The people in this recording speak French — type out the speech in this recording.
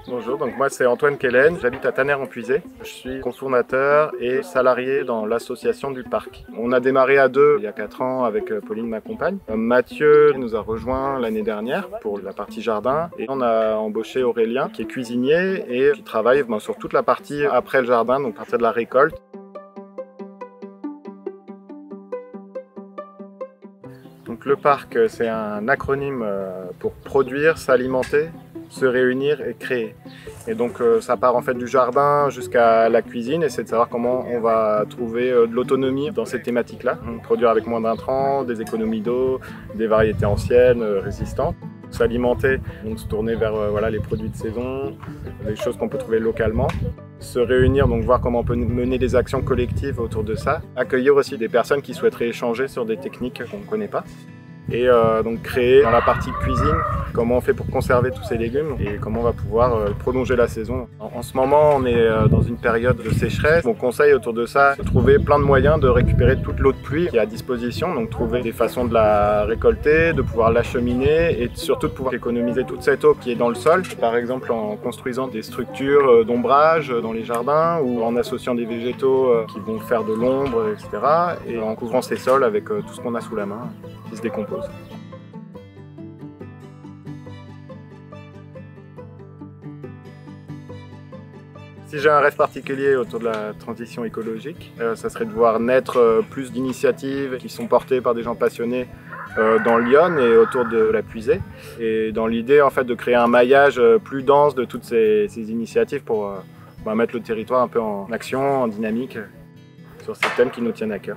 Bonjour, donc moi c'est Antoine Kellen, j'habite à Tannère-en-Puisé. Je suis cofondateur et salarié dans l'association du parc. On a démarré à deux il y a 4 ans avec Pauline, ma compagne. Mathieu nous a rejoint l'année dernière pour la partie jardin et on a embauché Aurélien qui est cuisinier et qui travaille sur toute la partie après le jardin, donc à partir de la récolte. Donc le parc, c'est un acronyme pour produire, s'alimenter, se réunir et créer. Et donc ça part en fait du jardin jusqu'à la cuisine et c'est de savoir comment on va trouver de l'autonomie dans ces thématiques-là. Produire avec moins d'intrants, des économies d'eau, des variétés anciennes, résistantes. S'alimenter, donc se tourner vers voilà, les produits de saison, les choses qu'on peut trouver localement. Se réunir, donc voir comment on peut mener des actions collectives autour de ça. Accueillir aussi des personnes qui souhaiteraient échanger sur des techniques qu'on ne connaît pas. Et donc créer dans la partie cuisine comment on fait pour conserver tous ces légumes et comment on va pouvoir prolonger la saison. En ce moment on est dans une période de sécheresse. Mon conseil autour de ça, c'est de trouver plein de moyens de récupérer toute l'eau de pluie qui est à disposition, donc trouver des façons de la récolter, de pouvoir l'acheminer et surtout de pouvoir économiser toute cette eau qui est dans le sol, par exemple en construisant des structures d'ombrage dans les jardins ou en associant des végétaux qui vont faire de l'ombre, etc. et en couvrant ces sols avec tout ce qu'on a sous la main qui se décompose. Si j'ai un rêve particulier autour de la transition écologique, ça serait de voir naître plus d'initiatives qui sont portées par des gens passionnés dans l'Yonne et autour de la Puisée. Et dans l'idée en fait de créer un maillage plus dense de toutes ces initiatives pour mettre le territoire un peu en action, en dynamique sur ces thèmes qui nous tiennent à cœur.